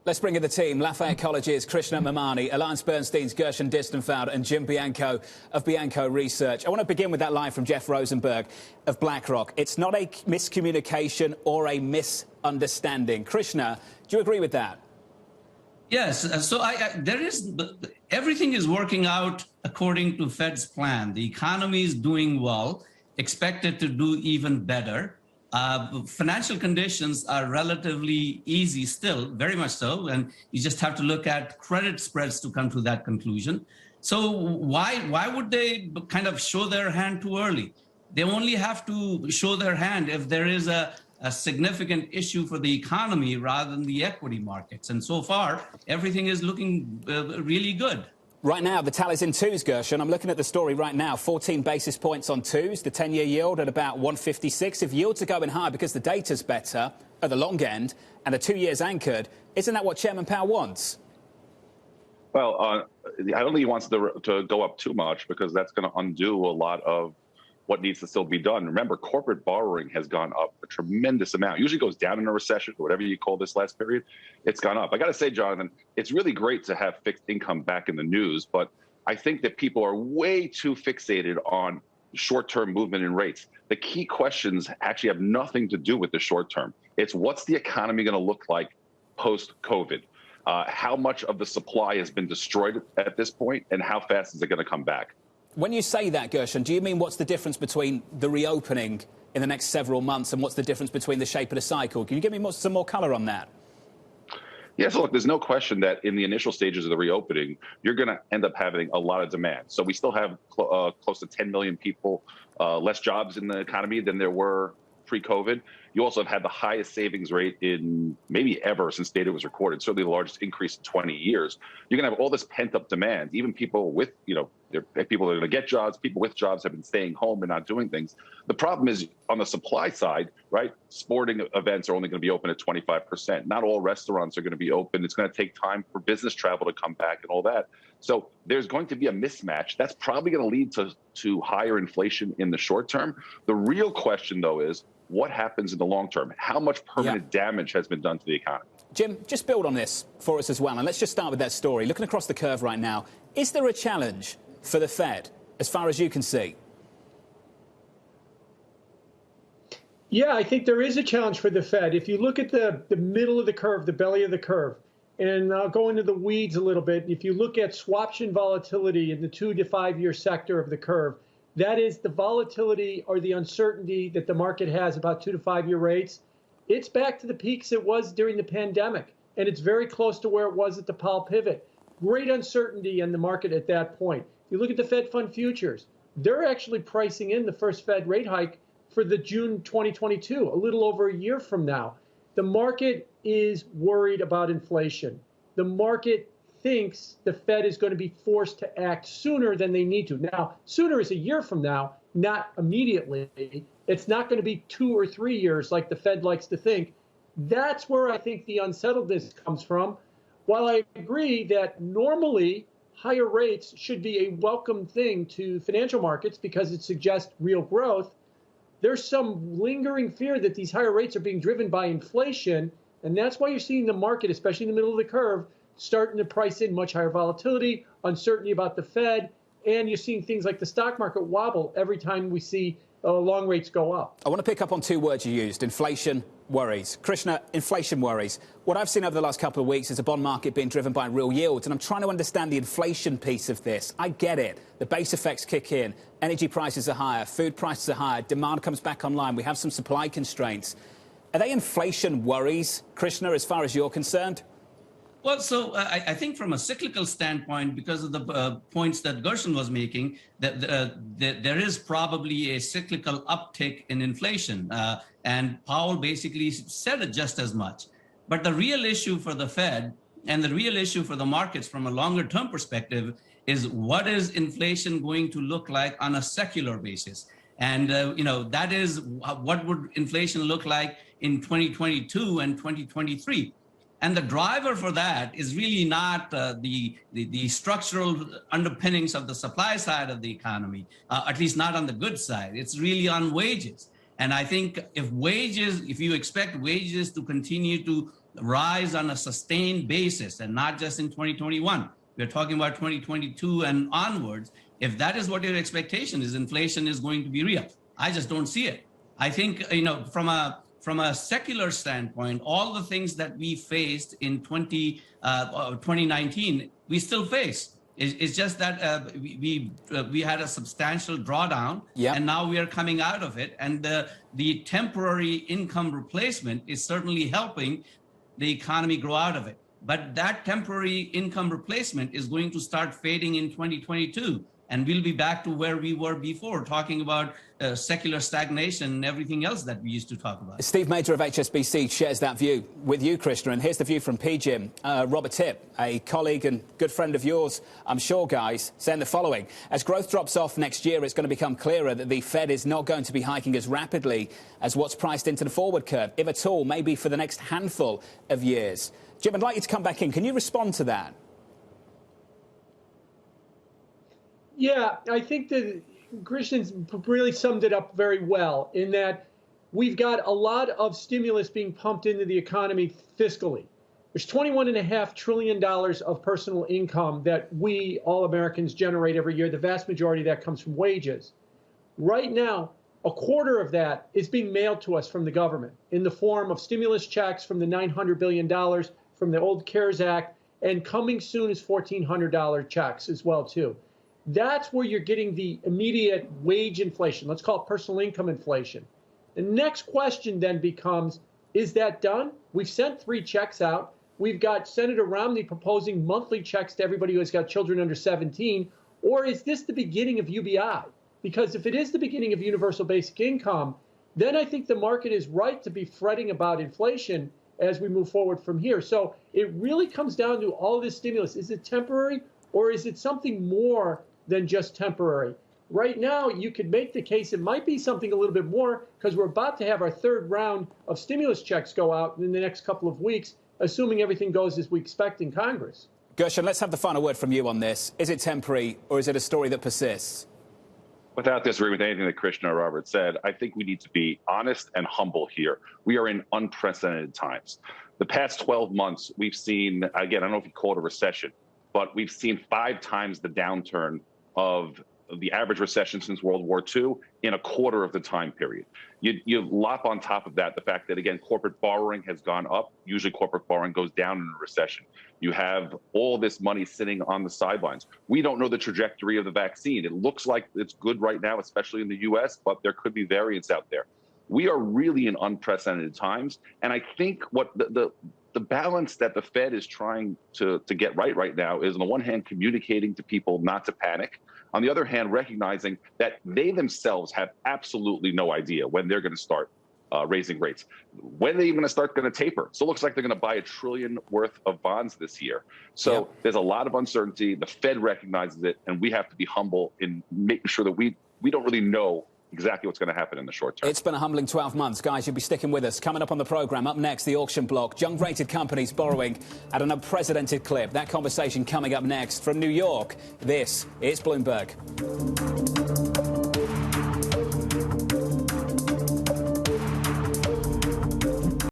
Let's bring in the team. Lafayette College's Krishna Mamani, AllianceBernstein's Gershon Distenfeld, and Jim Bianco of Bianco Research. I want to begin with that line from Jeff Rosenberg of BlackRock. It's not a miscommunication or a misunderstanding. Krishna, do you agree with that? Yes. So everything is working out according to Fed's plan. The economy is doing well, expected to do even better. Financial conditions are relatively easy still, very much so, and you just have to look at credit spreads to come to that conclusion. So why would they kind of show their hand too early? They only have to show their hand if there is a significant issue for the economy rather than the equity markets. And so far, everything is looking really good. Right now, the tally's in twos, Gershon. I'm looking at the story right now. 14 basis points on twos, the 10-year yield at about 156. If yields are going high because the data's better at the long end and the 2 years anchored, isn't that what Chairman Powell wants? Well, I don't think he wants to go up too much because that's going to undo a lot of what needs to still be done. Remember, corporate borrowing has gone up a tremendous amount. Usually goes down in a recession, or whatever you call this last period. It's gone up. I got to say, Jonathan, it's really great to have fixed income back in the news, but I think that people are way too fixated on short-term movement in rates. The key questions actually have nothing to do with the short term. It's what's the economy going to look like post-COVID? How much of the supply has been destroyed at this point, and how fast is it going to come back? When you say that, Gershon, do you mean what's the difference between the reopening in the next several months and what's the difference between the shape of the cycle? Can you give me some more colour on that? Yeah, so look, there's no question that in the initial stages of the reopening, you're going to end up having a lot of demand. So we still have close to 10 million people, less jobs in the economy than there were pre-COVID. You also have had the highest savings rate in maybe ever since data was recorded, certainly the largest increase in 20 years. You're going to have all this pent-up demand. Even people with, people that are going to get jobs, people with jobs have been staying home and not doing things. The problem is on the supply side, right? Sporting events are only going to be open at 25%. Not all restaurants are going to be open. It's going to take time for business travel to come back and all that. So there's going to be a mismatch. That's probably going to lead to higher inflation in the short term. The real question, though, is what happens in the long term? How much permanent damage has been done to the economy? Jim, just build on this for us as well. And let's just start with that story. Looking across the curve right now, is there a challenge for the Fed as far as you can see? Yeah, I think there is a challenge for the Fed. If you look at the middle of the curve, the belly of the curve, and I'll go into the weeds a little bit. If you look at swaption volatility in the 2 to 5 year sector of the curve, that is the volatility or the uncertainty that the market has about 2 to 5 year rates. It's back to the peaks it was during the pandemic, and it's very close to where it was at the Powell pivot. Great uncertainty in the market at that point. If you look at the Fed fund futures, they're actually pricing in the first Fed rate hike for the June 2022, a little over a year from now. The market is worried about inflation. The market thinks the Fed is going to be forced to act sooner than they need to. Now, sooner is a year from now, not immediately. It's not going to be 2 or 3 years like the Fed likes to think. That's where I think the unsettledness comes from. While I agree that normally higher rates should be a welcome thing to financial markets because it suggests real growth, there's some lingering fear that these higher rates are being driven by inflation. And that's why you're seeing the market, especially in the middle of the curve, starting to price in much higher volatility, uncertainty about the Fed, and you're seeing things like the stock market wobble every time we see long rates go up. I want to pick up on two words you used, inflation worries. Krishna, inflation worries. What I've seen over the last couple of weeks is a bond market being driven by real yields, and I'm trying to understand the inflation piece of this. I get it. The base effects kick in. Energy prices are higher. Food prices are higher. Demand comes back online. We have some supply constraints. Are they inflation worries, Krishna, as far as you're concerned? Well, so I think from a cyclical standpoint, because of the points that Gershon was making, that there is probably a cyclical uptick in inflation. And Powell basically said it just as much. But the real issue for the Fed and the real issue for the markets from a longer term perspective is what is inflation going to look like on a secular basis? And, that is what would inflation look like in 2022 and 2023? And the driver for that is really not the structural underpinnings of the supply side of the economy, at least not on the good side. It's really on wages. And I think if you expect wages to continue to rise on a sustained basis and not just in 2021. We're talking about 2022 and onwards. If that is what your expectation is, inflation is going to be real. I just don't see it. I think, from a secular standpoint, all the things that we faced in 2019, we still face. It's just that we had a substantial drawdown, and now we are coming out of it. And the temporary income replacement is certainly helping the economy grow out of it. But that temporary income replacement is going to start fading in 2022. And we'll be back to where we were before, talking about secular stagnation and everything else that we used to talk about. Steve Major of HSBC shares that view with you, Krishna. And here's the view from PGIM. Robert Tipp, a colleague and good friend of yours, I'm sure, guys, saying the following. As growth drops off next year, it's going to become clearer that the Fed is not going to be hiking as rapidly as what's priced into the forward curve, if at all, maybe for the next handful of years. Jim, I'd like you to come back in. Can you respond to that? Yeah, I think that Krishna's really summed it up very well in that we've got a lot of stimulus being pumped into the economy fiscally. There's $21.5 trillion of personal income that we, all Americans, generate every year. The vast majority of that comes from wages. Right now, a quarter of that is being mailed to us from the government in the form of stimulus checks from the $900 billion from the old CARES Act, and coming soon is $1,400 checks as well, too. That's where you're getting the immediate wage inflation. Let's call it personal income inflation. The next question then becomes, is that done? We've sent 3 checks out. We've got Senator Romney proposing monthly checks to everybody who has got children under 17. Or is this the beginning of UBI? Because if it is the beginning of universal basic income, then I think the market is right to be fretting about inflation as we move forward from here. So it really comes down to all this stimulus. Is it temporary, or is it something more than just temporary? Right now, you could make the case it might be something a little bit more, because we're about to have our 3rd round of stimulus checks go out in the next couple of weeks, assuming everything goes as we expect in Congress. Gershon, let's have the final word from you on this. Is it temporary, or is it a story that persists? Without disagreeing with anything that Krishna or Robert said, I think we need to be honest and humble here. We are in unprecedented times. The past 12 months, we've seen, again, I don't know if you call it a recession, but we've seen 5 times the downturn of the average recession since World War II in a quarter of the time period. You lop on top of that the fact that, again, corporate borrowing has gone up. Usually corporate borrowing goes down in a recession. You have all this money sitting on the sidelines. We don't know the trajectory of the vaccine. It looks like it's good right now, especially in the U.S., but there could be variants out there. We are really in unprecedented times. And I think what the balance that the Fed is trying to get right now is, on the one hand, communicating to people not to panic. On the other hand, recognizing that they themselves have absolutely no idea when they're going to start raising rates, when they're going to taper. So it looks like they're going to buy $1 trillion worth of bonds this year. So there's a lot of uncertainty. The Fed recognizes it, and we have to be humble in making sure that we don't really know exactly what's going to happen in the short term. It's been a humbling 12 months. Guys, you'll be sticking with us. Coming up on the programme, up next, the auction block. Junk-rated companies borrowing at an unprecedented clip. That conversation coming up next from New York. This is Bloomberg.